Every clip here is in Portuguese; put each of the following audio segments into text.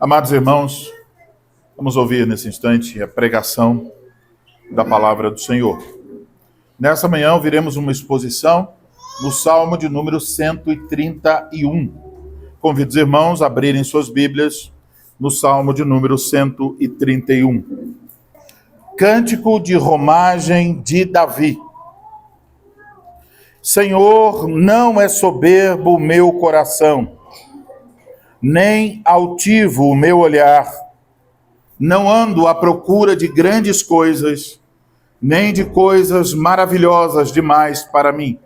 Amados irmãos, vamos ouvir nesse instante a pregação da palavra do Senhor. Nessa manhã ouviremos uma exposição no Salmo de número 131. Convido os irmãos a abrirem suas Bíblias no Salmo de número 131. Cântico de romagem de Davi. Senhor, não é soberbo o meu coração, nem altivo o meu olhar. Não ando à procura de grandes coisas, nem de coisas maravilhosas demais para mim.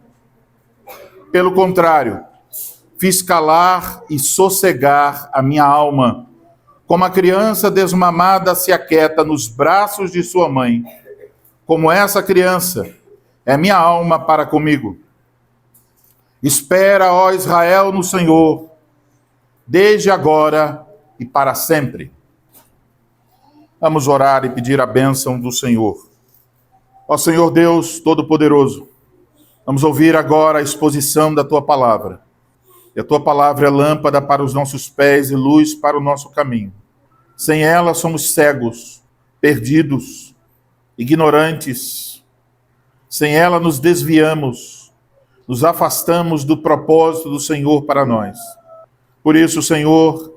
Pelo contrário, fiz calar e sossegar a minha alma, como a criança desmamada se aquieta nos braços de sua mãe. Como essa criança, é minha alma para comigo. Espera, ó Israel, no Senhor, desde agora e para sempre. Vamos orar e pedir a bênção do Senhor. Ó Senhor Deus Todo-Poderoso, vamos ouvir agora a exposição da Tua Palavra. E a Tua Palavra é lâmpada para os nossos pés e luz para o nosso caminho. Sem ela somos cegos, perdidos, ignorantes. Sem ela nos desviamos, nos afastamos do propósito do Senhor para nós. Por isso, Senhor,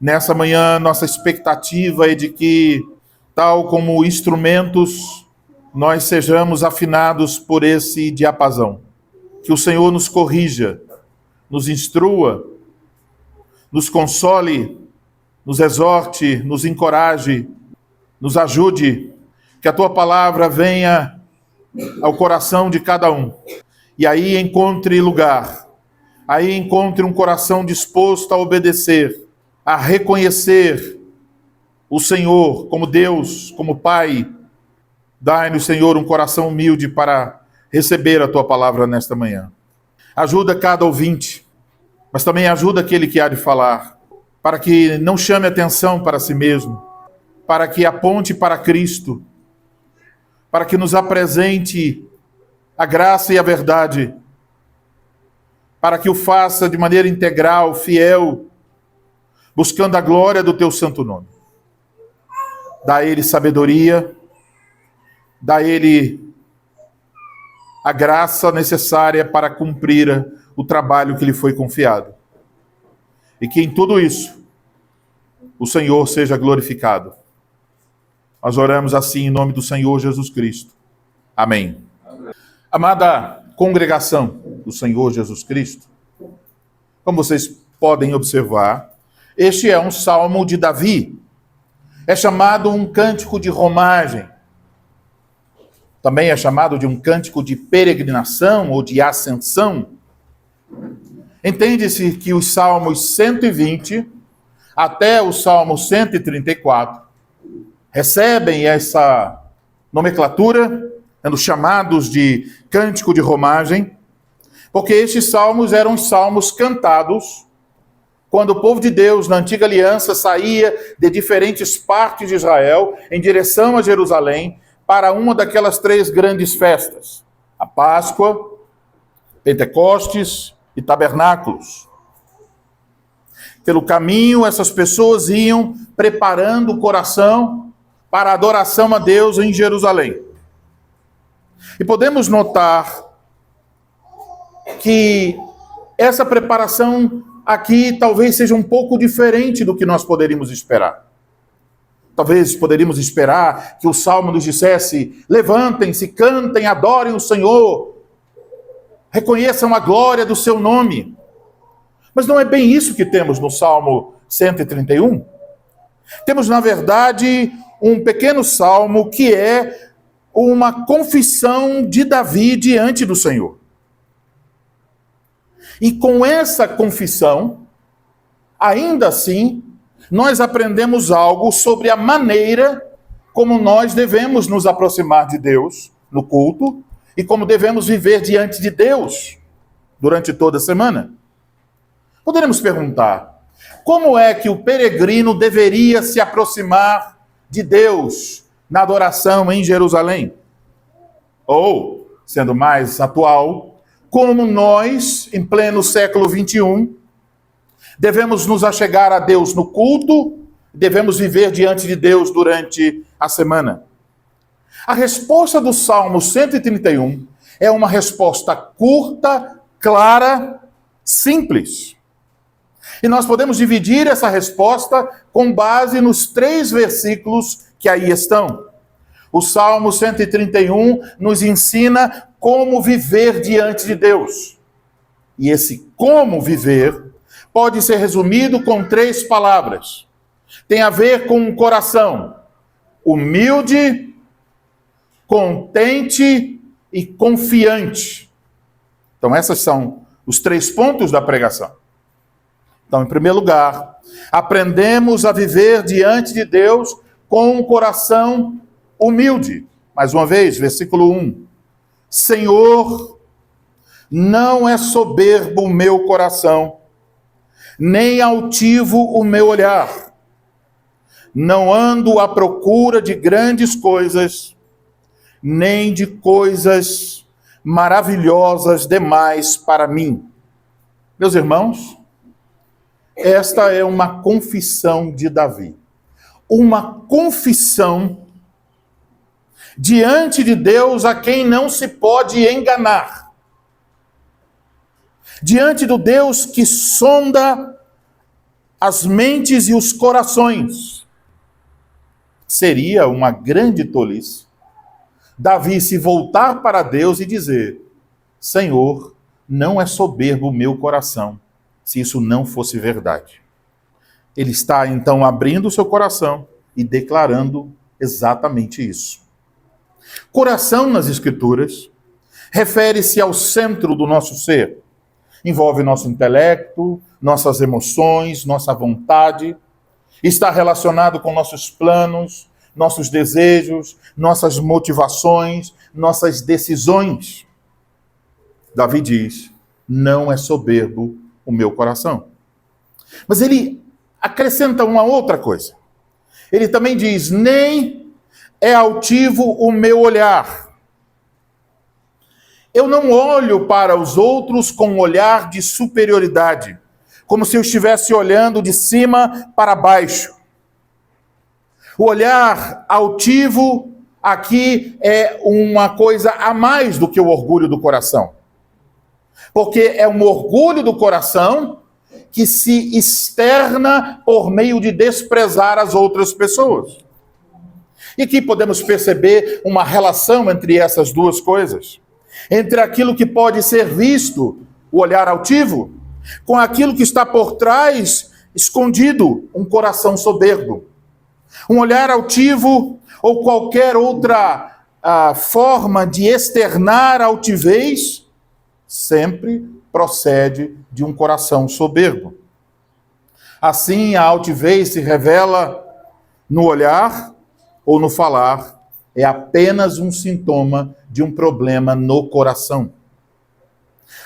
nessa manhã, nossa expectativa é de que, tal como instrumentos, nós sejamos afinados por esse diapasão. Que o Senhor nos corrija, nos instrua, nos console, nos exorte, nos encoraje, nos ajude. Que a Tua palavra venha ao coração de cada um. E aí encontre lugar. Aí encontre um coração disposto a obedecer, a reconhecer o Senhor como Deus, como Pai. Dai-nos, Senhor, um coração humilde para receber a Tua palavra nesta manhã. Ajuda cada ouvinte, mas também ajuda aquele que há de falar, para que não chame atenção para si mesmo, para que aponte para Cristo, para que nos apresente a graça e a verdade, para que o faça de maneira integral, fiel, buscando a glória do Teu santo nome. Dá a Ele sabedoria, dá a Ele a graça necessária para cumprir o trabalho que lhe foi confiado. E que em tudo isso, o Senhor seja glorificado. Nós oramos assim em nome do Senhor Jesus Cristo. Amém. Amada congregação do Senhor Jesus Cristo, como vocês podem observar, este é um salmo de Davi. É chamado um cântico de romagem. Também é chamado de um cântico de peregrinação ou de ascensão. Entende-se que os salmos 120 até o salmo 134 recebem essa nomenclatura, sendo chamados de cântico de romagem, porque estes salmos eram os salmos cantados quando o povo de Deus, na antiga aliança, saía de diferentes partes de Israel em direção a Jerusalém para uma daquelas três grandes festas: a Páscoa, Pentecostes e Tabernáculos. Pelo caminho, essas pessoas iam preparando o coração para a adoração a Deus em Jerusalém. E podemos notar que essa preparação aqui talvez seja um pouco diferente do que nós poderíamos esperar. Talvez poderíamos esperar que o Salmo nos dissesse: levantem-se, cantem, adorem o Senhor, reconheçam a glória do seu nome. Mas não é bem isso que temos no Salmo 131. Temos, na verdade, um pequeno salmo que é uma confissão de Davi diante do Senhor. E com essa confissão, ainda assim, nós aprendemos algo sobre a maneira como nós devemos nos aproximar de Deus no culto e como devemos viver diante de Deus durante toda a semana. Poderemos perguntar: como é que o peregrino deveria se aproximar de Deus na adoração em Jerusalém? Ou, sendo mais atual, como nós, em pleno século XXI, devemos nos achegar a Deus no culto devemos viver diante de Deus durante a semana? A resposta do Salmo 131 é uma resposta curta, clara, simples. E nós podemos dividir essa resposta com base nos 3 versículos que aí estão. O Salmo 131 nos ensina como viver diante de Deus. E esse como viver pode ser resumido com 3 palavras. Tem a ver com um coração humilde, contente e confiante. Então, esses são os 3 pontos da pregação. Então, em primeiro lugar, aprendemos a viver diante de Deus com um coração humilde. Mais uma vez, versículo 1. Senhor, não é soberbo o meu coração, nem altivo o meu olhar. Não ando à procura de grandes coisas, nem de coisas maravilhosas demais para mim. Meus irmãos, esta é uma confissão de Davi. Uma confissão diante de Deus a quem não se pode enganar. Diante do Deus que sonda as mentes e os corações. Seria uma grande tolice Davi se voltar para Deus e dizer: Senhor, não é soberbo o meu coração, se isso não fosse verdade. Ele está então abrindo o seu coração e declarando exatamente isso. Coração nas Escrituras refere-se ao centro do nosso ser. Envolve nosso intelecto, nossas emoções, nossa vontade. Está relacionado com nossos planos, nossos desejos, nossas motivações, nossas decisões. Davi diz: não é soberbo o meu coração. Mas ele acrescenta uma outra coisa. Ele também diz: nem é altivo o meu olhar. Eu não olho para os outros com um olhar de superioridade, como se eu estivesse olhando de cima para baixo. O olhar altivo aqui é uma coisa a mais do que o orgulho do coração. Porque é um orgulho do coração que se externa por meio de desprezar as outras pessoas. E aqui podemos perceber uma relação entre essas duas coisas. Entre aquilo que pode ser visto, o olhar altivo, com aquilo que está por trás, escondido, um coração soberbo. Um olhar altivo ou qualquer outra forma de externar altivez sempre procede de um coração soberbo. Assim, a altivez se revela no olhar ou no falar, é apenas um sintoma de um problema no coração.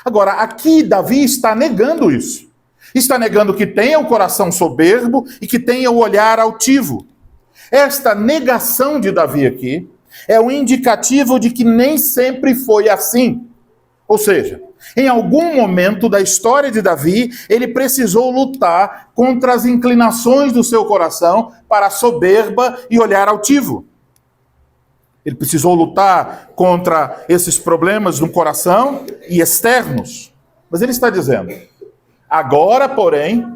Agora, aqui Davi está negando isso. Está negando que tenha o coração soberbo e que tenha o olhar altivo. Esta negação de Davi aqui é um indicativo de que nem sempre foi assim. Ou seja, em algum momento da história de Davi, ele precisou lutar contra as inclinações do seu coração para a soberba e olhar altivo. Ele precisou lutar contra esses problemas no coração e externos. Mas ele está dizendo: agora, porém,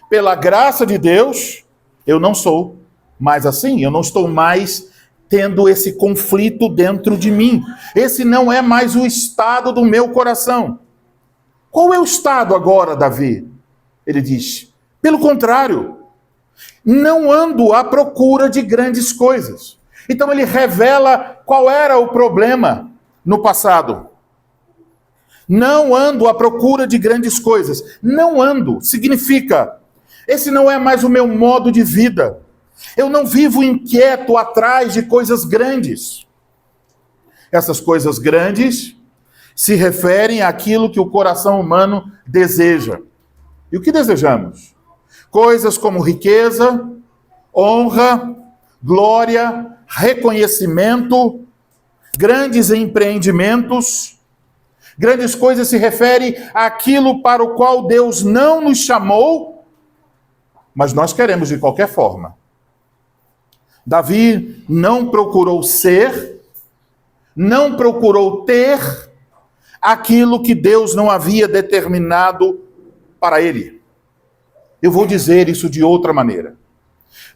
pela graça de Deus, eu não sou mais assim. Eu não estou mais tendo esse conflito dentro de mim. Esse não é mais o estado do meu coração. Qual é o estado agora, Davi? Ele diz: pelo contrário, não ando à procura de grandes coisas. Então ele revela qual era o problema no passado. Não ando à procura de grandes coisas. Não ando significa: esse não é mais o meu modo de vida. Eu não vivo inquieto atrás de coisas grandes. Essas coisas grandes se referem àquilo que o coração humano deseja. E o que desejamos? Coisas como riqueza, honra, glória, reconhecimento, grandes empreendimentos. Grandes coisas se referem àquilo para o qual Deus não nos chamou, mas nós queremos de qualquer forma. Davi não procurou ser, não procurou ter aquilo que Deus não havia determinado para ele. Eu vou dizer isso de outra maneira.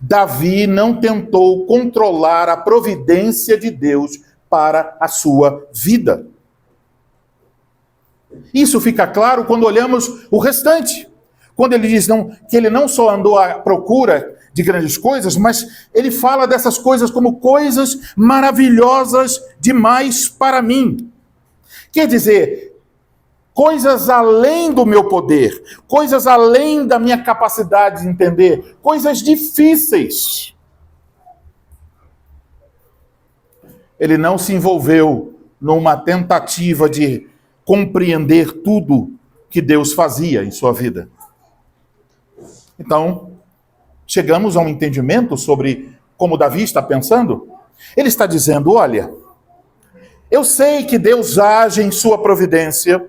Davi não tentou controlar a providência de Deus para a sua vida. Isso fica claro quando olhamos o restante. Quando ele diz que ele não só andou à procura de grandes coisas, mas ele fala dessas coisas como coisas maravilhosas demais para mim. Quer dizer, coisas além do meu poder, coisas além da minha capacidade de entender, coisas difíceis. Ele não se envolveu numa tentativa de compreender tudo que Deus fazia em sua vida. Então, chegamos a um entendimento sobre como Davi está pensando. Ele está dizendo, olha, eu sei que Deus age em sua providência,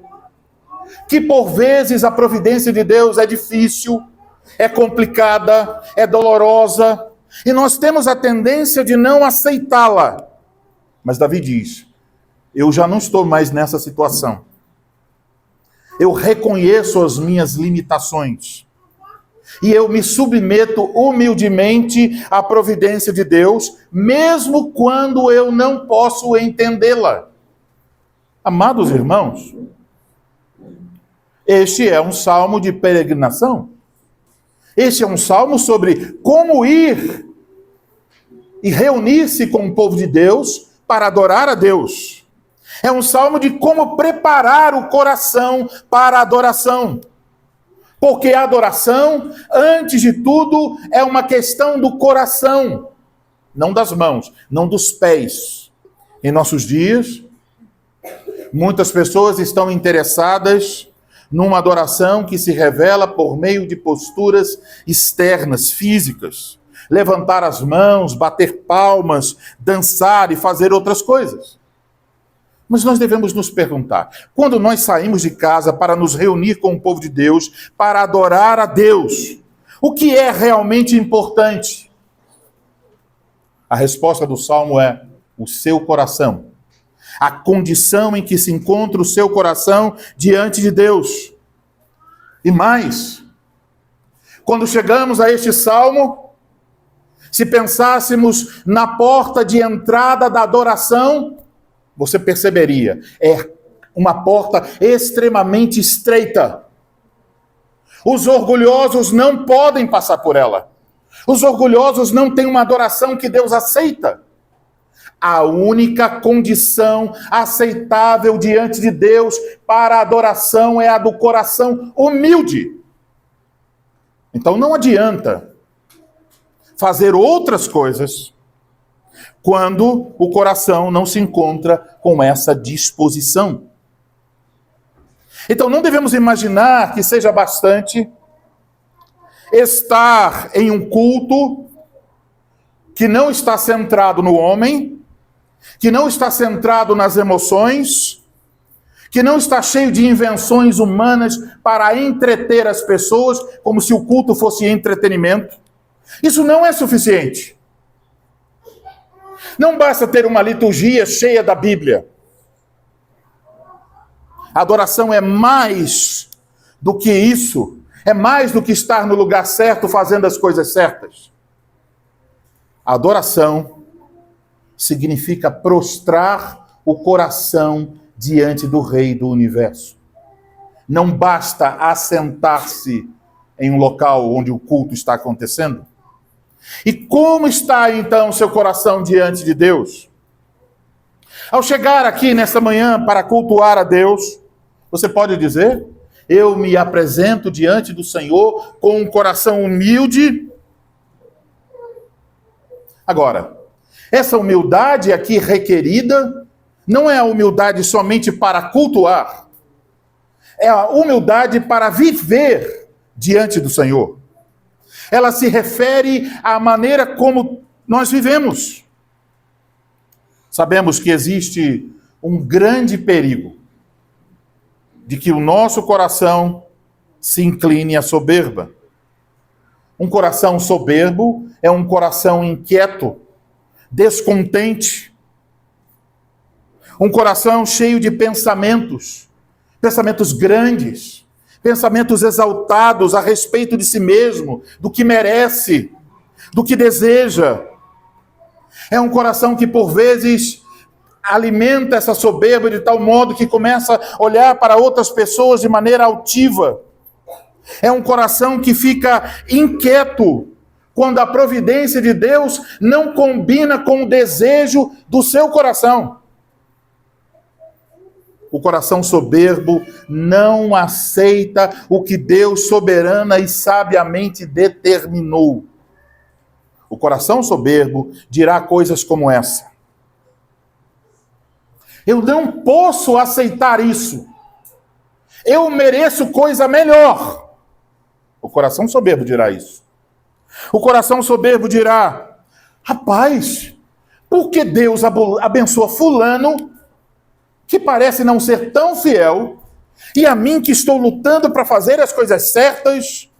que por vezes a providência de Deus é difícil, é complicada, é dolorosa, e nós temos a tendência de não aceitá-la. Mas Davi diz, eu já não estou mais nessa situação. Eu reconheço as minhas limitações. E eu me submeto humildemente à providência de Deus, mesmo quando eu não posso entendê-la. Amados irmãos, este é um salmo de peregrinação. Este é um salmo sobre como ir e reunir-se com o povo de Deus para adorar a Deus. É um salmo de como preparar o coração para a adoração. Porque a adoração, antes de tudo, é uma questão do coração, não das mãos, não dos pés. Em nossos dias, muitas pessoas estão interessadas numa adoração que se revela por meio de posturas externas, físicas. Levantar as mãos, bater palmas, dançar e fazer outras coisas. Mas nós devemos nos perguntar, quando nós saímos de casa para nos reunir com o povo de Deus, para adorar a Deus, o que é realmente importante? A resposta do Salmo é o seu coração. A condição em que se encontra o seu coração diante de Deus. E mais, quando chegamos a este Salmo, se pensássemos na porta de entrada da adoração, você perceberia, é uma porta extremamente estreita. Os orgulhosos não podem passar por ela. Os orgulhosos não têm uma adoração que Deus aceita. A única condição aceitável diante de Deus para a adoração é a do coração humilde. Então não adianta fazer outras coisas quando o coração não se encontra com essa disposição. Então não devemos imaginar que seja bastante estar em um culto que não está centrado no homem, que não está centrado nas emoções, que não está cheio de invenções humanas para entreter as pessoas, como se o culto fosse entretenimento. Isso não é suficiente. Não basta ter uma liturgia cheia da Bíblia. A adoração é mais do que isso. É mais do que estar no lugar certo fazendo as coisas certas. A adoração significa prostrar o coração diante do Rei do Universo. Não basta assentar-se em um local onde o culto está acontecendo. E como está então seu coração diante de Deus? Ao chegar aqui nesta manhã para cultuar a Deus, você pode dizer, eu me apresento diante do Senhor com um coração humilde. Agora, essa humildade aqui requerida não é a humildade somente para cultuar, é a humildade para viver diante do Senhor. Ela se refere à maneira como nós vivemos. Sabemos que existe um grande perigo de que o nosso coração se incline à soberba. Um coração soberbo é um coração inquieto, descontente, um coração cheio de pensamentos grandes, pensamentos exaltados a respeito de si mesmo, do que merece, do que deseja. É um coração que por vezes alimenta essa soberba de tal modo que começa a olhar para outras pessoas de maneira altiva. É um coração que fica inquieto quando a providência de Deus não combina com o desejo do seu coração. O coração soberbo não aceita o que Deus soberana e sabiamente determinou. O coração soberbo dirá coisas como essa: eu não posso aceitar isso. Eu mereço coisa melhor. O coração soberbo dirá isso. O coração soberbo dirá: rapaz, por que Deus abençoa fulano, que parece não ser tão fiel, e a mim que estou lutando para fazer as coisas certas,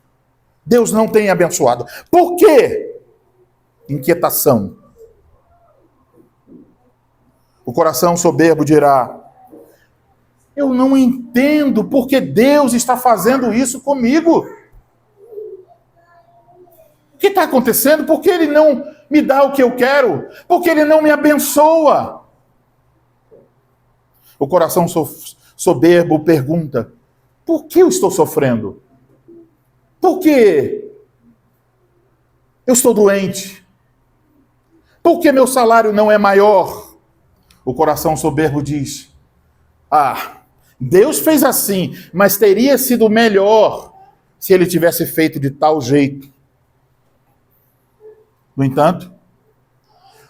Deus não tem abençoado? Por quê? Inquietação. O coração soberbo dirá: eu não entendo por que Deus está fazendo isso comigo. O que está acontecendo? Por que Ele não me dá o que eu quero? Por que Ele não me abençoa? O coração soberbo pergunta: por que eu estou sofrendo? Por que eu estou doente? Por que meu salário não é maior? O coração soberbo diz: Deus fez assim, mas teria sido melhor se Ele tivesse feito de tal jeito. No entanto,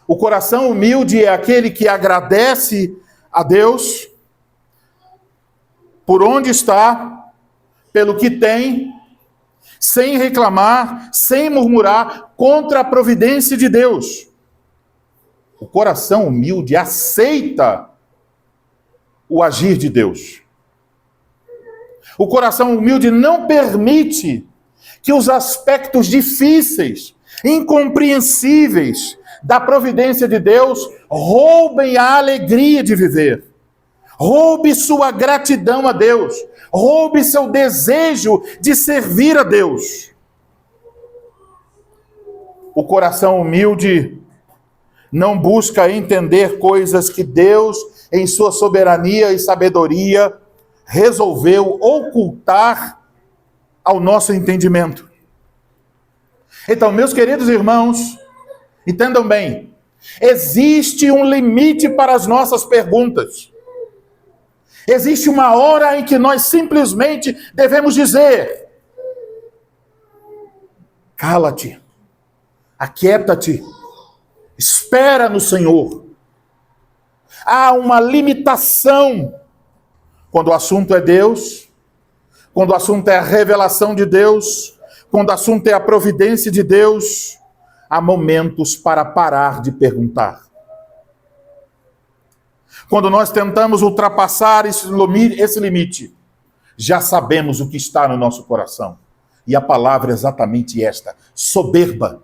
o coração humilde é aquele que agradece a Deus por onde está, pelo que tem, sem reclamar, sem murmurar contra a providência de Deus. O coração humilde aceita o agir de Deus. O coração humilde não permite que os aspectos difíceis, incompreensíveis da providência de Deus roubem a alegria de viver. Roube sua gratidão a Deus. Roube seu desejo de servir a Deus. O coração humilde não busca entender coisas que Deus, em sua soberania e sabedoria, resolveu ocultar ao nosso entendimento. Então, meus queridos irmãos, entendam bem, existe um limite para as nossas perguntas. Existe uma hora em que nós simplesmente devemos dizer: cala-te, aquieta-te, espera no Senhor. Há uma limitação quando o assunto é Deus, quando o assunto é a revelação de Deus, quando o assunto é a providência de Deus. Há momentos para parar de perguntar. Quando nós tentamos ultrapassar esse limite, já sabemos o que está no nosso coração. E a palavra é exatamente esta: soberba.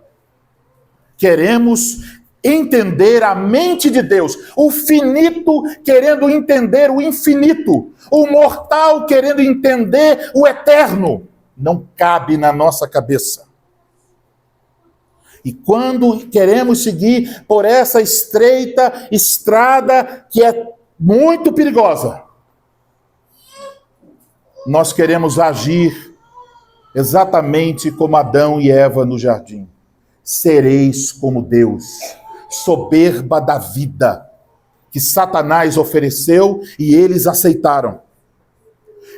Queremos entender a mente de Deus, o finito querendo entender o infinito, o mortal querendo entender o eterno. Não cabe na nossa cabeça. E quando queremos seguir por essa estreita estrada que é muito perigosa, nós queremos agir exatamente como Adão e Eva no jardim. Sereis como Deus, soberba da vida, que Satanás ofereceu e eles aceitaram.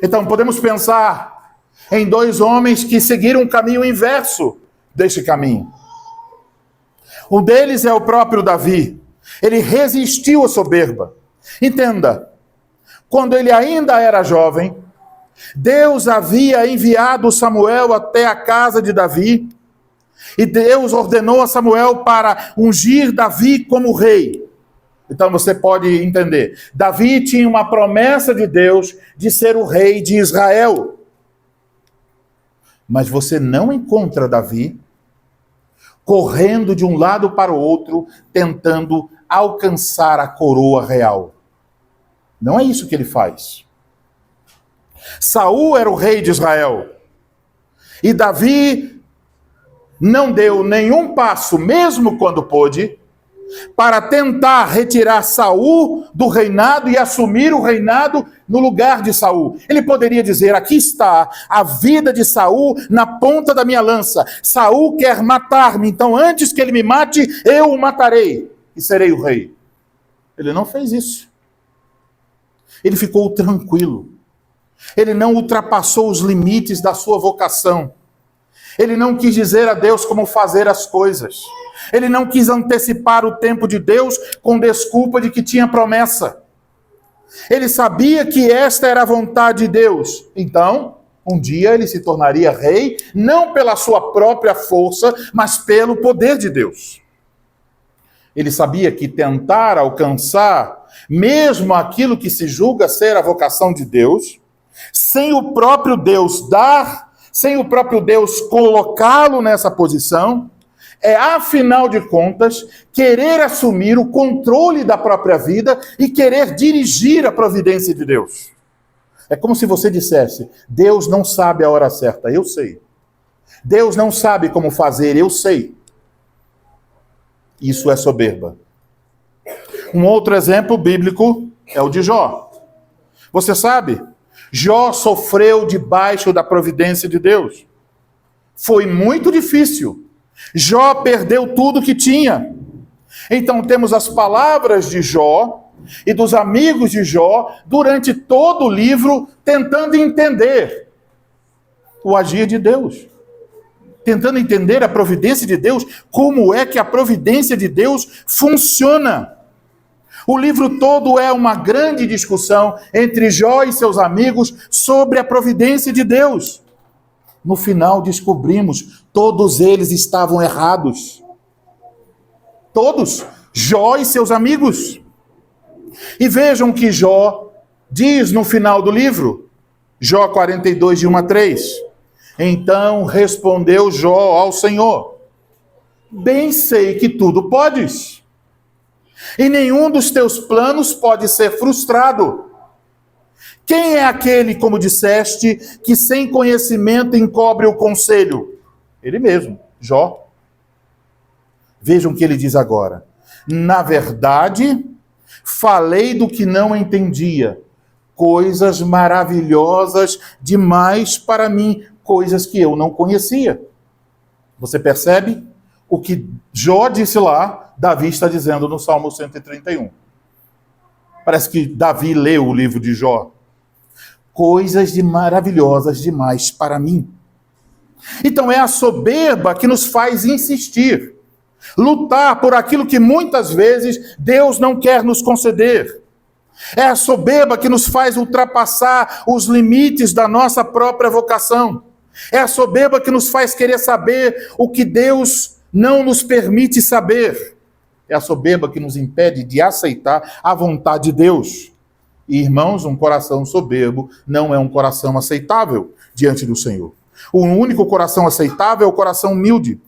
Então podemos pensar em dois homens que seguiram um caminho inverso deste caminho. Um deles é o próprio Davi. Ele resistiu à soberba. Entenda, quando ele ainda era jovem, Deus havia enviado Samuel até a casa de Davi, e Deus ordenou a Samuel para ungir Davi como rei. Então você pode entender, Davi tinha uma promessa de Deus de ser o rei de Israel. Mas você não encontra Davi correndo de um lado para o outro, tentando alcançar a coroa real. Não é isso que ele faz. Saul era o rei de Israel. E Davi não deu nenhum passo, mesmo quando pôde, para tentar retirar Saul do reinado e assumir o reinado no lugar de Saul. Ele poderia dizer: aqui está a vida de Saul na ponta da minha lança. Saul quer matar-me, então antes que ele me mate, eu o matarei e serei o rei. Ele não fez isso. Ele ficou tranquilo. Ele não ultrapassou os limites da sua vocação. Ele não quis dizer a Deus como fazer as coisas. Ele não quis antecipar o tempo de Deus com desculpa de que tinha promessa. Ele sabia que esta era a vontade de Deus. Então, um dia ele se tornaria rei, não pela sua própria força, mas pelo poder de Deus. Ele sabia que tentar alcançar, mesmo aquilo que se julga ser a vocação de Deus, sem o próprio Deus dar, sem o próprio Deus colocá-lo nessa posição, é, afinal de contas, querer assumir o controle da própria vida e querer dirigir a providência de Deus. É como se você dissesse: Deus não sabe a hora certa, eu sei. Deus não sabe como fazer, eu sei. Isso é soberba. Um outro exemplo bíblico é o de Jó. Você sabe, Jó sofreu debaixo da providência de Deus. Foi muito difícil. Jó perdeu tudo que tinha. Então temos as palavras de Jó e dos amigos de Jó durante todo o livro tentando entender o agir de Deus. Tentando entender a providência de Deus, como é que a providência de Deus funciona. O livro todo é uma grande discussão entre Jó e seus amigos sobre a providência de Deus. No final descobrimos, todos eles estavam errados. Todos, Jó e seus amigos. E vejam que Jó diz no final do livro, Jó 42, de 1 a 3. Então respondeu Jó ao Senhor: bem sei que tudo podes, e nenhum dos teus planos pode ser frustrado. Quem é aquele, como disseste, que sem conhecimento encobre o conselho? Ele mesmo, Jó. Vejam o que ele diz agora: na verdade, falei do que não entendia, coisas maravilhosas demais para mim, coisas que eu não conhecia. Você percebe? O que Jó disse lá, Davi está dizendo no Salmo 131. Parece que Davi leu o livro de Jó. Coisas maravilhosas demais para mim. Então é a soberba que nos faz insistir, lutar por aquilo que muitas vezes Deus não quer nos conceder. É a soberba que nos faz ultrapassar os limites da nossa própria vocação. É a soberba que nos faz querer saber o que Deus não nos permite saber. É a soberba que nos impede de aceitar a vontade de Deus. E, irmãos, um coração soberbo não é um coração aceitável diante do Senhor. O único coração aceitável é o coração humilde.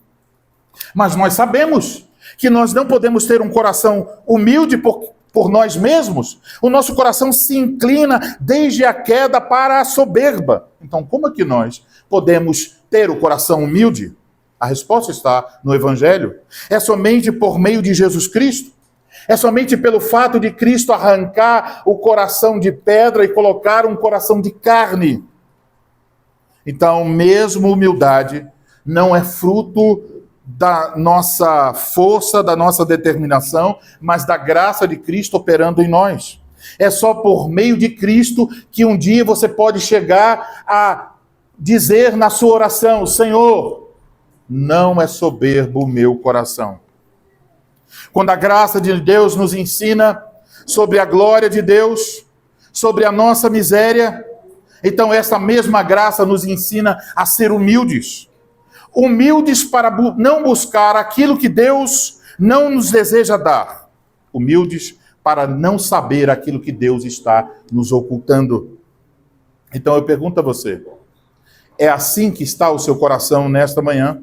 Mas nós sabemos que nós não podemos ter um coração humilde por nós mesmos. O nosso coração se inclina desde a queda para a soberba. Então, como é que nós podemos ter o coração humilde? A resposta está no Evangelho. É somente por meio de Jesus Cristo. É somente pelo fato de Cristo arrancar o coração de pedra e colocar um coração de carne. Então, mesmo humildade não é fruto da nossa força, da nossa determinação, mas da graça de Cristo operando em nós. É só por meio de Cristo que um dia você pode chegar a dizer na sua oração: Senhor, não é soberbo o meu coração. Quando a graça de Deus nos ensina sobre a glória de Deus, sobre a nossa miséria, então essa mesma graça nos ensina a ser humildes. Humildes para não buscar aquilo que Deus não nos deseja dar. Humildes para não saber aquilo que Deus está nos ocultando. Então eu pergunto a você, é assim que está o seu coração nesta manhã?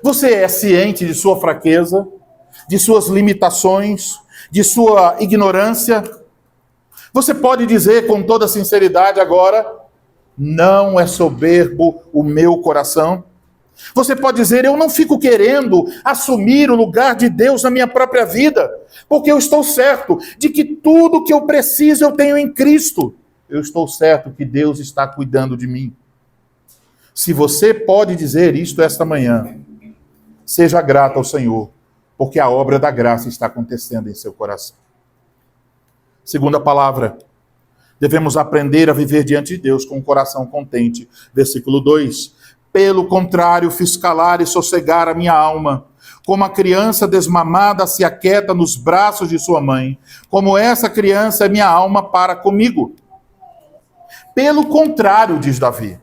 Você é ciente de sua fraqueza, de suas limitações, de sua ignorância? Você pode dizer com toda sinceridade agora: não é soberbo o meu coração? Você pode dizer: eu não fico querendo assumir o lugar de Deus na minha própria vida, porque eu estou certo de que tudo que eu preciso eu tenho em Cristo. Eu estou certo que Deus está cuidando de mim. Se você pode dizer isto esta manhã, seja grato ao Senhor, porque a obra da graça está acontecendo em seu coração. Segunda palavra, devemos aprender a viver diante de Deus com o coração contente. Versículo 2. Pelo contrário, fiz calar e sossegar a minha alma, como a criança desmamada se aquieta nos braços de sua mãe, como essa criança é minha alma para comigo. Pelo contrário, diz Davi.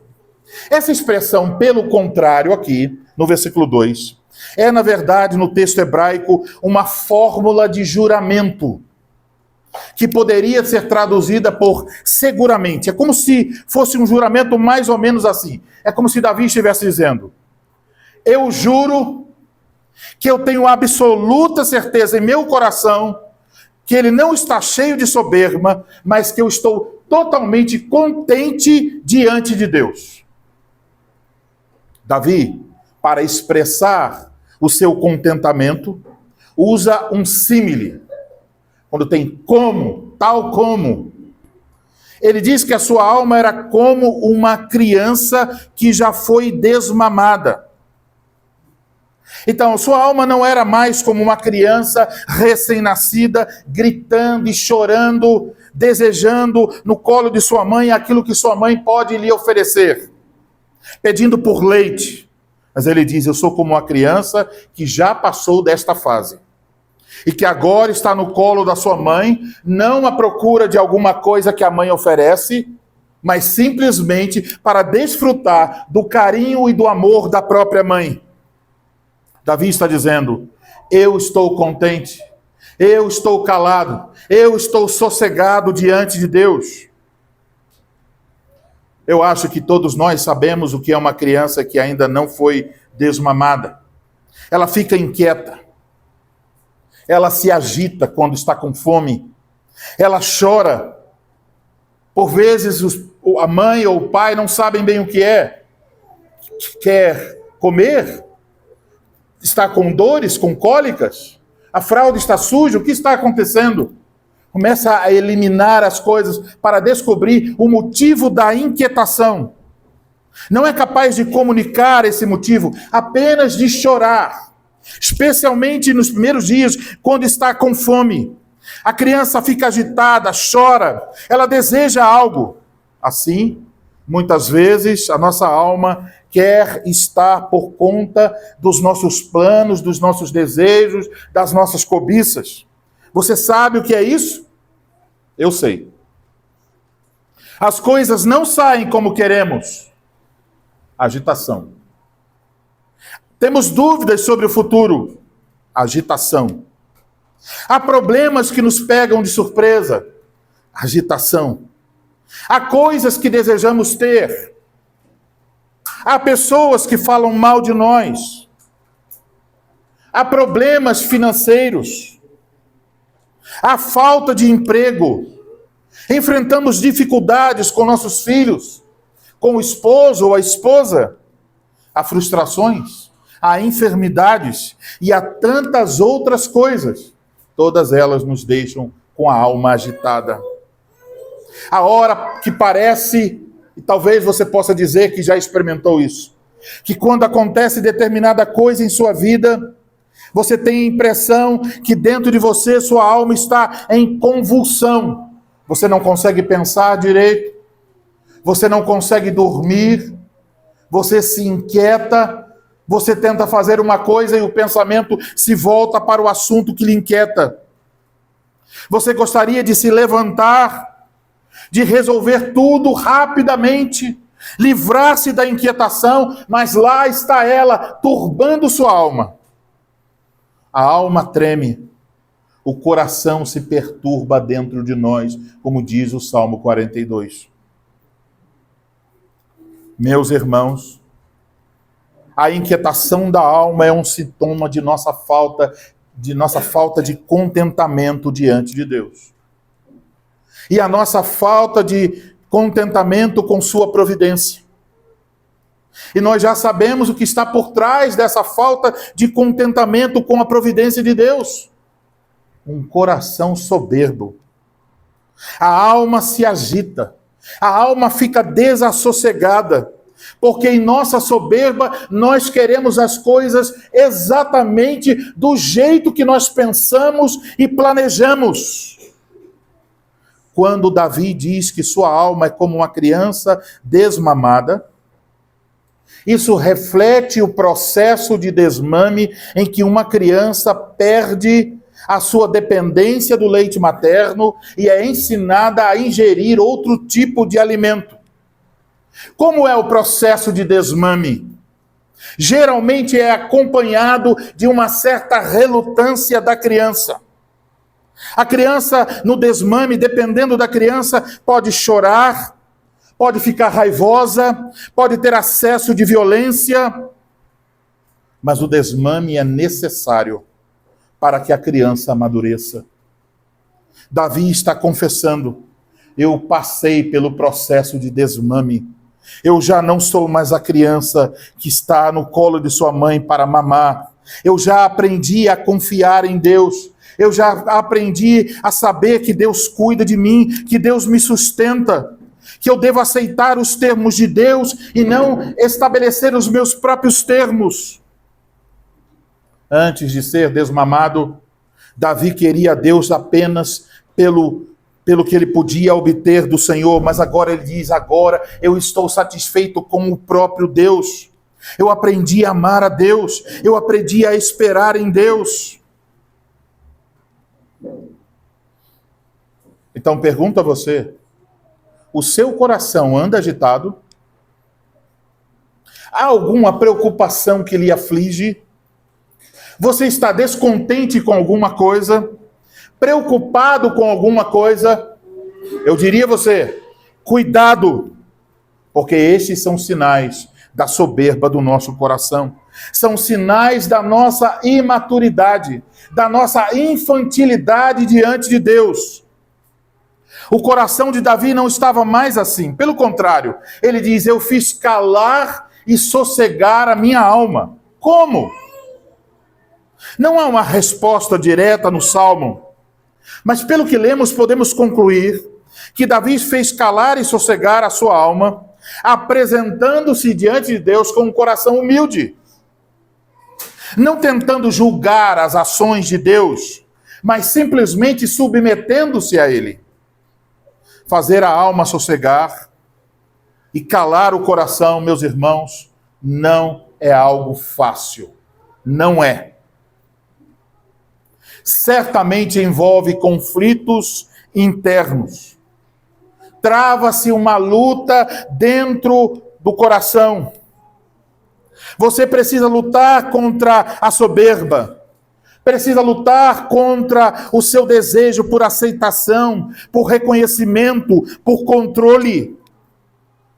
Essa expressão, pelo contrário, aqui, no versículo 2, é, na verdade, no texto hebraico, uma fórmula de juramento, que poderia ser traduzida por seguramente. É como se fosse um juramento mais ou menos assim. É como se Davi estivesse dizendo: eu juro que eu tenho absoluta certeza em meu coração que ele não está cheio de soberba, mas que eu estou totalmente contente diante de Deus. Davi, para expressar o seu contentamento, usa um símile. Quando tem como, tal como. Ele diz que a sua alma era como uma criança que já foi desmamada. Então, sua alma não era mais como uma criança recém-nascida, gritando e chorando, desejando no colo de sua mãe aquilo que sua mãe pode lhe oferecer, pedindo por leite. Mas ele diz: eu sou como uma criança que já passou desta fase e que agora está no colo da sua mãe, não à procura de alguma coisa que a mãe oferece, mas simplesmente para desfrutar do carinho e do amor da própria mãe. Davi está dizendo: eu estou contente, eu estou calado, eu estou sossegado diante de Deus. Eu acho que todos nós sabemos o que é uma criança que ainda não foi desmamada. Ela fica inquieta, ela se agita quando está com fome, ela chora. Por vezes a mãe ou o pai não sabem bem o que é. Quer comer, está com dores, com cólicas, a fralda está suja, o que está acontecendo? Começa a eliminar as coisas para descobrir o motivo da inquietação. Não é capaz de comunicar esse motivo, apenas de chorar. Especialmente nos primeiros dias, quando está com fome. A criança fica agitada, chora, ela deseja algo. Assim, muitas vezes, a nossa alma quer estar por conta dos nossos planos, dos nossos desejos, das nossas cobiças. Você sabe o que é isso? Eu sei. As coisas não saem como queremos. Agitação. Temos dúvidas sobre o futuro. Agitação. Há problemas que nos pegam de surpresa. Agitação. Há coisas que desejamos ter. Há pessoas que falam mal de nós. Há problemas financeiros. Há falta de emprego. Enfrentamos dificuldades com nossos filhos, com o esposo ou a esposa. Há frustrações, há enfermidades e há tantas outras coisas. Todas elas nos deixam com a alma agitada. A hora que parece, e talvez você possa dizer que já experimentou isso, que quando acontece determinada coisa em sua vida, você tem a impressão que dentro de você sua alma está em convulsão. Você não consegue pensar direito, você não consegue dormir, você se inquieta, você tenta fazer uma coisa e o pensamento se volta para o assunto que lhe inquieta. Você gostaria de se levantar, de resolver tudo rapidamente, livrar-se da inquietação, mas lá está ela, turbando sua alma. A alma treme, o coração se perturba dentro de nós, como diz o Salmo 42. Meus irmãos, A inquietação da alma é um sintoma de nossa falta de contentamento diante de Deus. E a nossa falta de contentamento com sua providência. E nós já sabemos o que está por trás dessa falta de contentamento com a providência de Deus. Um coração soberbo. A alma se agita. A alma fica desassossegada. Porque em nossa soberba nós queremos as coisas exatamente do jeito que nós pensamos e planejamos. Quando Davi diz que sua alma é como uma criança desmamada, isso reflete o processo de desmame em que uma criança perde a sua dependência do leite materno e é ensinada a ingerir outro tipo de alimento. Como é o processo de desmame? Geralmente é acompanhado de uma certa relutância da criança. A criança, no desmame, dependendo da criança, pode chorar, pode ficar raivosa, pode ter acesso de violência, mas o desmame é necessário para que a criança amadureça. Davi está confessando: eu passei pelo processo de desmame. Eu já não sou mais a criança que está no colo de sua mãe para mamar. Eu já aprendi a confiar em Deus. Eu já aprendi a saber que Deus cuida de mim, que Deus me sustenta, que eu devo aceitar os termos de Deus e não estabelecer os meus próprios termos. Antes de ser desmamado, Davi queria a Deus apenas pelo que ele podia obter do Senhor, mas agora ele diz: agora eu estou satisfeito com o próprio Deus. Eu aprendi a amar a Deus, eu aprendi a esperar em Deus. Então pergunto a você: o seu coração anda agitado? Há alguma preocupação que lhe aflige? Você está descontente com alguma coisa? Preocupado com alguma coisa? Eu diria a você: cuidado, porque estes são sinais da soberba do nosso coração. São sinais da nossa imaturidade, da nossa infantilidade diante de Deus. O coração de Davi não estava mais assim. Pelo contrário, ele diz: eu fiz calar e sossegar a minha alma. Como? Não há uma resposta direta no Salmo, mas pelo que lemos podemos concluir que Davi fez calar e sossegar a sua alma, apresentando-se diante de Deus com um coração humilde, não tentando julgar as ações de Deus, mas simplesmente submetendo-se a Ele. Fazer a alma sossegar e calar o coração, meus irmãos, não é algo fácil. Não é. Certamente envolve conflitos internos. Trava-se uma luta dentro do coração. Você precisa lutar contra a soberba. Precisa lutar contra o seu desejo por aceitação, por reconhecimento, por controle.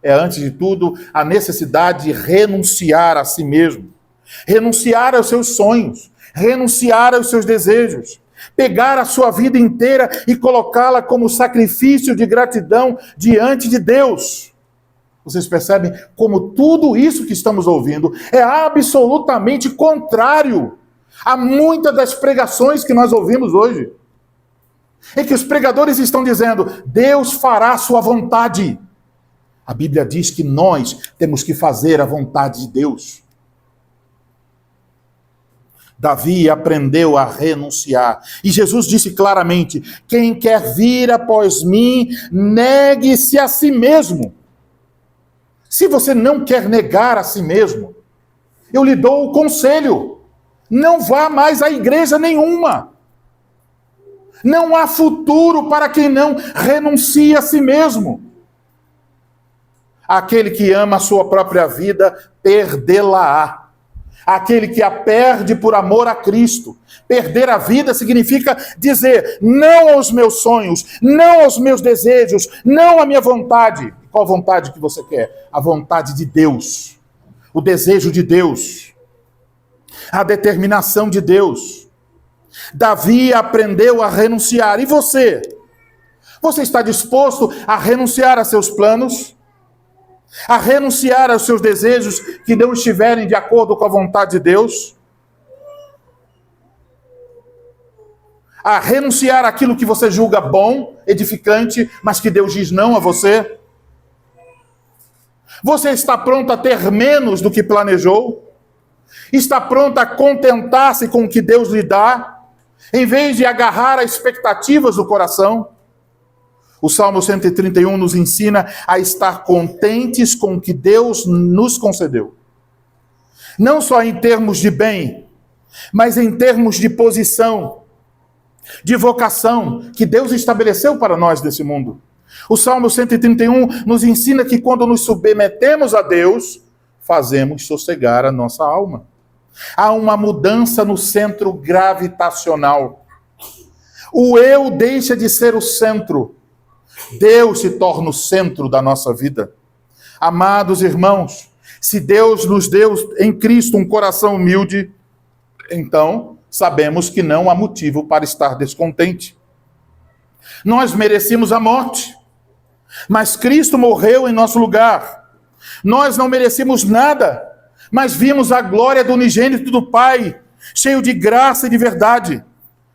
É, antes de tudo, a necessidade de renunciar a si mesmo. Renunciar aos seus sonhos. Renunciar aos seus desejos. Pegar a sua vida inteira e colocá-la como sacrifício de gratidão diante de Deus. Vocês percebem como tudo isso que estamos ouvindo é absolutamente contrário a muitas das pregações que nós ouvimos hoje. É que os pregadores estão dizendo: Deus fará a sua vontade. A Bíblia diz que nós temos que fazer a vontade de Deus. Davi aprendeu a renunciar. E Jesus disse claramente: quem quer vir após mim, negue-se a si mesmo. Se você não quer negar a si mesmo, eu lhe dou o conselho: não vá mais a igreja nenhuma. Não há futuro para quem não renuncia a si mesmo. Aquele que ama a sua própria vida, perdê-la-á. Aquele que a perde por amor a Cristo. Perder a vida significa dizer não aos meus sonhos, não aos meus desejos, não à minha vontade. Qual vontade que você quer? A vontade de Deus. o desejo de Deus, a determinação de Deus. Davi aprendeu a renunciar. E você? Você está disposto a renunciar a seus planos? A renunciar aos seus desejos que não estiverem de acordo com a vontade de Deus? A renunciar àquilo que você julga bom, edificante, mas que Deus diz não a você? Você está pronto a ter menos do que planejou? Está pronto a contentar-se com o que Deus lhe dá, em vez de agarrar as expectativas do coração? O Salmo 131 nos ensina a estar contentes com o que Deus nos concedeu. Não só em termos de bem, mas em termos de posição, de vocação que Deus estabeleceu para nós nesse mundo. O Salmo 131 nos ensina que quando nos submetemos a Deus, fazemos sossegar a nossa alma. Há uma mudança no centro gravitacional. O eu deixa de ser o centro. Deus se torna o centro da nossa vida. Amados irmãos, se Deus nos deu em Cristo um coração humilde, então sabemos que não há motivo para estar descontente. Nós merecíamos a morte, mas Cristo morreu em nosso lugar. Nós não merecíamos nada, mas vimos a glória do unigênito do Pai, cheio de graça e de verdade.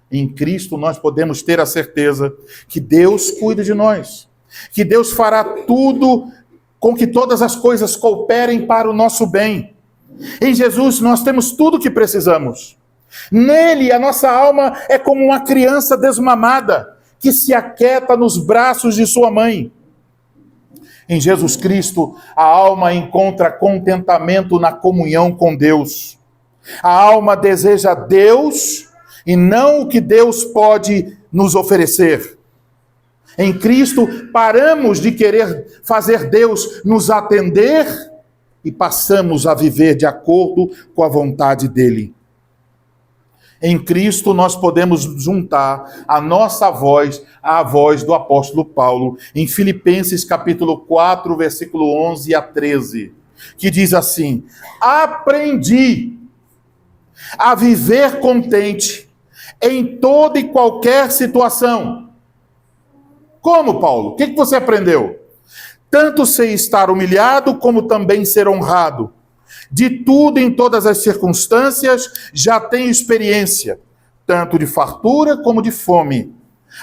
Em Cristo nós podemos ter a certeza que Deus cuida de nós, que Deus fará tudo com que todas as coisas cooperem para o nosso bem. Em Jesus nós temos tudo o que precisamos. Nele a nossa alma é como uma criança desmamada, que se aquieta nos braços de sua mãe. Em Jesus Cristo, a alma encontra contentamento na comunhão com Deus. A alma deseja Deus e não o que Deus pode nos oferecer. Em Cristo, paramos de querer fazer Deus nos atender e passamos a viver de acordo com a vontade dele. Em Cristo nós podemos juntar a nossa voz à voz do apóstolo Paulo, em Filipenses capítulo 4, versículo 11 a 13, que diz assim: aprendi a viver contente em toda e qualquer situação. Como, Paulo? O que você aprendeu? Tanto sei estar humilhado, como também ser honrado. De tudo, em todas as circunstâncias, já tenho experiência, tanto de fartura como de fome,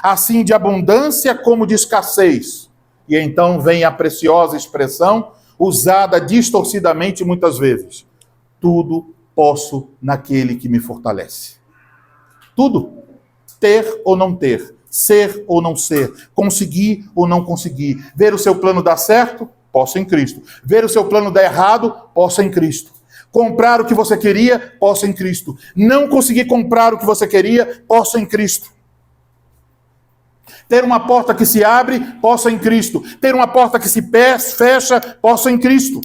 assim de abundância como de escassez. E então vem a preciosa expressão, usada distorcidamente muitas vezes: tudo posso naquele que me fortalece. Tudo. Ter ou não ter, ser ou não ser, conseguir ou não conseguir, ver o seu plano dar certo, posso em Cristo. Ver o seu plano dar errado, posso em Cristo. Comprar o que você queria, posso em Cristo. Não conseguir comprar o que você queria, posso em Cristo. Ter uma porta que se abre, posso em Cristo. Ter uma porta que se fecha, posso em Cristo.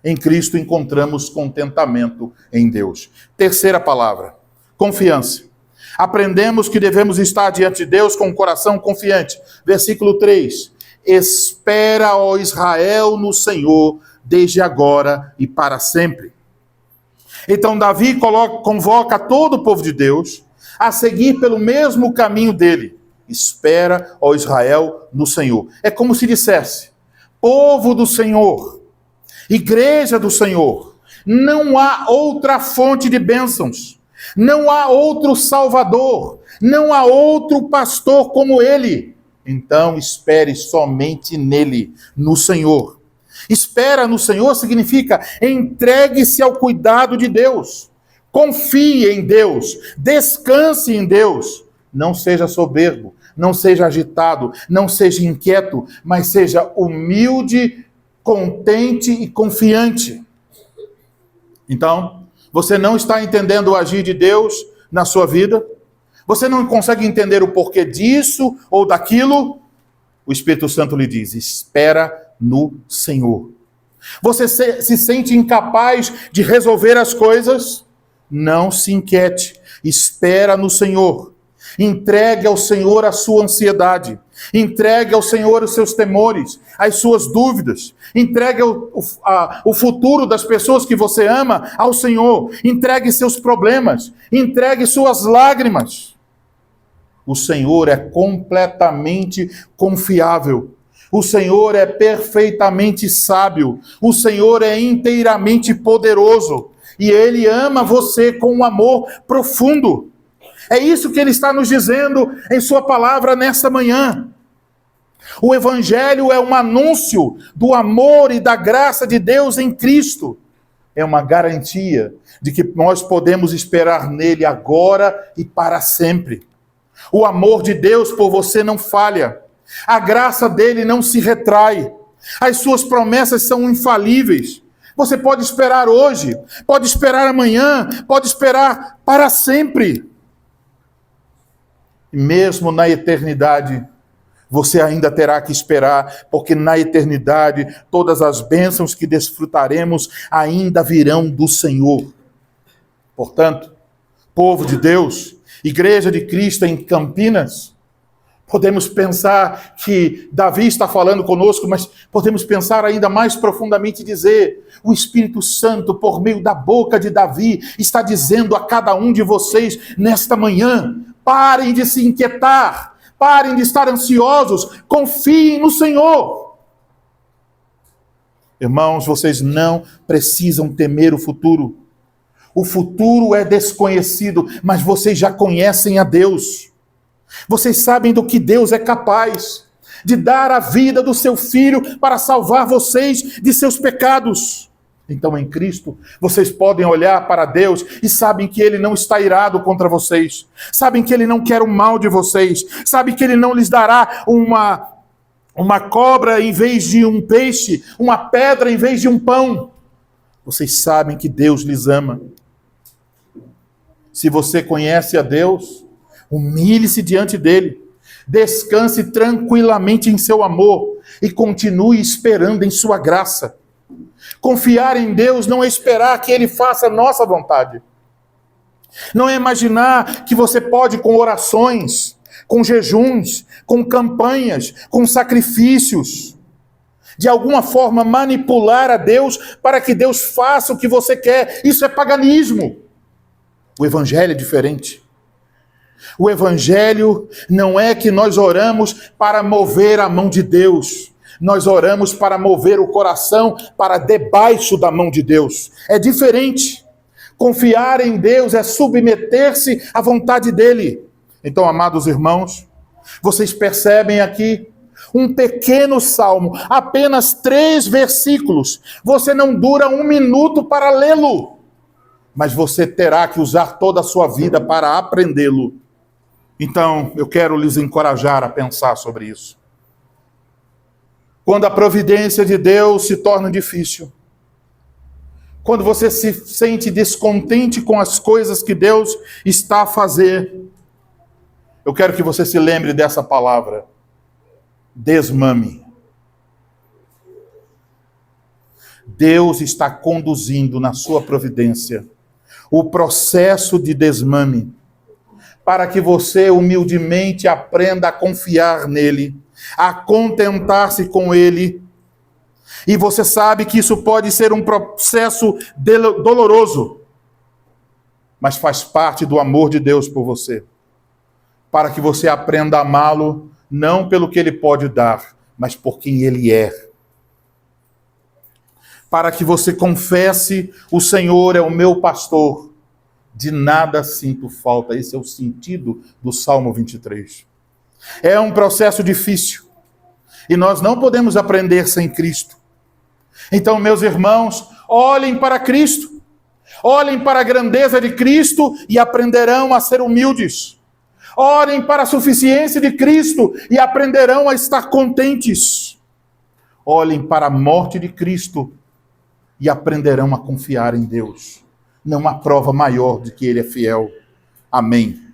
Em Cristo encontramos contentamento em Deus. Terceira palavra, confiança. Aprendemos que devemos estar diante de Deus com o coração confiante. Versículo 3. Espera, ó Israel, no Senhor, desde agora e para sempre. Então Davi convoca todo o povo de Deus a seguir pelo mesmo caminho dele. Espera, ó Israel, no Senhor. É como se dissesse: povo do Senhor, igreja do Senhor, não há outra fonte de bênçãos, não há outro Salvador, não há outro pastor como ele. Então espere somente nele, no Senhor. Espera no Senhor significa entregue-se ao cuidado de Deus. Confie em Deus, descanse em Deus. Não seja soberbo, não seja agitado, não seja inquieto, mas seja humilde, contente e confiante. Então, você não está entendendo o agir de Deus na sua vida? Você não consegue entender o porquê disso ou daquilo? O Espírito Santo lhe diz: espera no Senhor. Você se sente incapaz de resolver as coisas? Não se inquiete. Espera no Senhor. Entregue ao Senhor a sua ansiedade. Entregue ao Senhor os seus temores, as suas dúvidas. Entregue o futuro das pessoas que você ama ao Senhor. Entregue seus problemas. Entregue suas lágrimas. O Senhor é completamente confiável. O Senhor é perfeitamente sábio. O Senhor é inteiramente poderoso. E Ele ama você com um amor profundo. É isso que Ele está nos dizendo em Sua palavra nesta manhã. O Evangelho é um anúncio do amor e da graça de Deus em Cristo. É uma garantia de que nós podemos esperar nele agora e para sempre. O amor de Deus por você não falha. A graça dele não se retrai. As suas promessas são infalíveis. Você pode esperar hoje, pode esperar amanhã, pode esperar para sempre. E mesmo na eternidade, você ainda terá que esperar, porque na eternidade todas as bênçãos que desfrutaremos ainda virão do Senhor. Portanto, povo de Deus, Igreja de Cristo em Campinas, podemos pensar que Davi está falando conosco, mas podemos pensar ainda mais profundamente e dizer: o Espírito Santo, por meio da boca de Davi, está dizendo a cada um de vocês nesta manhã: parem de se inquietar, parem de estar ansiosos, confiem no Senhor. Irmãos, vocês não precisam temer o futuro. O futuro é desconhecido, mas vocês já conhecem a Deus. Vocês sabem do que Deus é capaz de dar a vida do seu Filho para salvar vocês de seus pecados. Então, em Cristo, vocês podem olhar para Deus e sabem que Ele não está irado contra vocês. Sabem que Ele não quer o mal de vocês. Sabem que Ele não lhes dará uma cobra em vez de um peixe, uma pedra em vez de um pão. Vocês sabem que Deus lhes ama. Se você conhece a Deus, humilhe-se diante dele, descanse tranquilamente em seu amor e continue esperando em sua graça. Confiar em Deus não é esperar que Ele faça a nossa vontade. Não é imaginar que você pode, com orações, com jejuns, com campanhas, com sacrifícios, de alguma forma manipular a Deus para que Deus faça o que você quer. Isso é paganismo. O Evangelho é diferente. O Evangelho não é que nós oramos para mover a mão de Deus. Nós oramos para mover o coração para debaixo da mão de Deus. É diferente. Confiar em Deus é submeter-se à vontade dEle. Então, amados irmãos, vocês percebem aqui um pequeno salmo, apenas 3 versículos. Você não dura 1 minuto para lê-lo, mas você terá que usar toda a sua vida para aprendê-lo. Então, eu quero lhes encorajar a pensar sobre isso. Quando a providência de Deus se torna difícil, quando você se sente descontente com as coisas que Deus está a fazer, eu quero que você se lembre dessa palavra: desmame. Deus está conduzindo na sua providência o processo de desmame, para que você humildemente aprenda a confiar nele, a contentar-se com ele. E você sabe que isso pode ser um processo doloroso, mas faz parte do amor de Deus por você, para que você aprenda a amá-lo, não pelo que ele pode dar, mas por quem ele é. Para que você confesse: o Senhor é o meu pastor, de nada sinto falta. Esse é o sentido do Salmo 23. É um processo difícil, e nós não podemos aprender sem Cristo. Então, meus irmãos, olhem para Cristo, olhem para a grandeza de Cristo e aprenderão a ser humildes. Olhem para a suficiência de Cristo e aprenderão a estar contentes. Olhem para a morte de Cristo e aprenderão a confiar em Deus. Não há prova maior de que Ele é fiel. Amém.